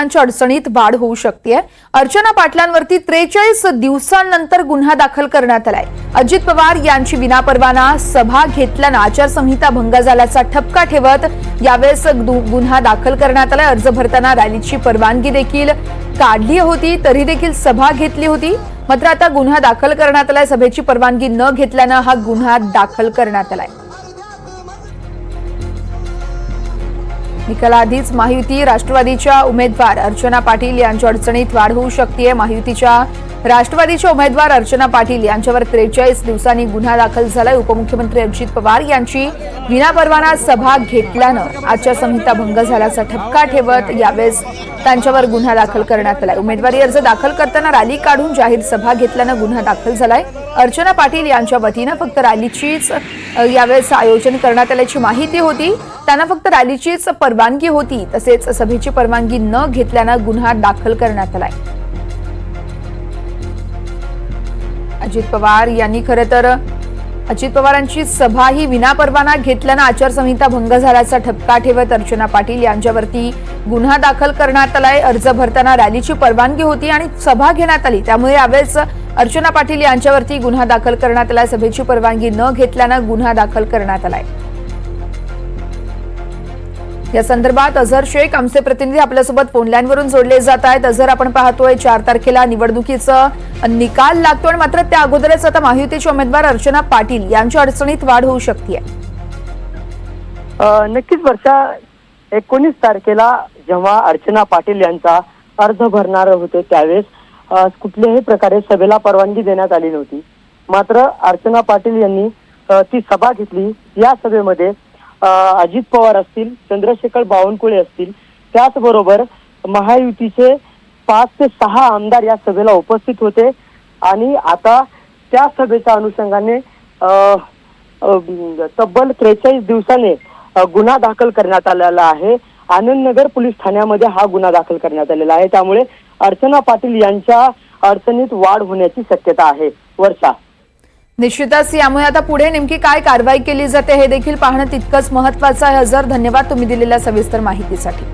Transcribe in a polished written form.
अडचणीत वाढ होऊ शकते। अर्चना पाटलांवरती 43 दिवसांनंतर गुन्हा दाखल करण्यात आलाय। अजित पवार यांची विनापरवाना सभा घेतल्याने आचारसंहिता भंग झाल्याचा ठपका ठेवत यावेळेस गुन्हा दाखल करण्यात आलाय। अर्ज भरताना रॅलीची परवानगी देखील काढली होती, तरी देखील सभा घेतली होती, मात्र आता गुन्हा दाखल करण्यात आलाय। सभेची परवानगी न घेतल्याने हा गुन्हा दाखल करण्यात आलाय। निकालाआधीच महायुती राष्ट्रवादीच्या उमेदवार अर्चना पाटील यांच्या अडचणीत वाढ होऊ शकते। महायुतीच्या राष्ट्रवादीच्या उमेदवार अर्चना पाटील यांच्यावर 43 दिवसांनी गुन्हा दाखल झालाय। उपमुख्यमंत्री अजित पवार यांची विनापरवाना सभा घेतल्यानं आचारसंहिता भंग झाल्याचा ठपका ठेवत यावेळेस त्यांच्यावर गुन्हा दाखल करण्यात आलाय। उमेदवारी अर्ज दाखल करताना रॅली काढून जाहीर सभा घेतल्यानं गुन्हा दाखल झालाय। अर्चना पाटील यांच्या वतीनं फक्त रॅलीचीच यावेळेस आयोजन करण्यात आल्याची माहिती होती, त्यांना फक्त रॅलीचीच परवानगी होती, तसेच सभेची परवानगी न घेतल्यानं गुन्हा दाखल करण्यात आलाय। अजित पवार यांनी खरं तर अजित पवारांची सभा ही विनापरवाना घेतल्यानं आचारसंहिता भंग झाल्याचा ठपका ठेवत अर्चना पाटील यांच्यावरती गुन्हा दाखल करण्यात आलाय। अर्ज भरताना रॅलीची परवानगी होती आणि सभा घेण्यात आली, त्यामुळे यावेळेस अर्चना पाटील यांच्यावरती गुन्हा दाखल करण्यात आलाय। सभेची परवानगी न घेतल्यानं गुन्हा दाखल करण्यात आलाय। या संदर्भात अझहर शेख आमचे प्रतिनिधी आपल्यासोबत फोनलाईनवरून जोडले जात आहेत। अझहर, आपण पाहतोय 4 तारखेला निवडणुकीचा निकाल लागतोय, मात्र त्या अगोदरच आता महायुतीचे उमेदवार अर्चना पाटील यांच्या अडचणीत वाढ होऊ शकते। नक्कीच वर्षा, 19 तारखेला जेव्हा अर्चना पाटील यांचा अर्ज भरणार होते त्यावेळेस कुठल्याही प्रकारे सभेला परवानगी देण्यात आली नव्हती, मात्र अर्चना पाटील यांनी ती सभा घेतली। या सभेमध्ये अजित पवार असतील, चंद्रशेखर बावनकुळे असतील, त्याचबरोबर महायुतीचे 5 ते 6 आमदार या सभेला उपस्थित होते आणि आता त्या सभेच्या अनुषंगाने तब्बल 43 दिवसाने गुन्हा दाखल करण्यात आलेला आहे। आनंदनगर पोलीस ठाण्यामध्ये हा गुन्हा दाखल करण्यात आलेला आहे, त्यामुळे अर्चना पाटील यांच्या अडचणीत वाढ होण्याची शक्यता आहे। वर्षा, निश्चितच यामुळे आता पुढे नेमकी काय कारवाई केली जाते हे देखील पाहणं तितकंच महत्त्वाचं आहे। अझहर, धन्यवाद तुम्ही दिलेल्या सविस्तर माहितीसाठी।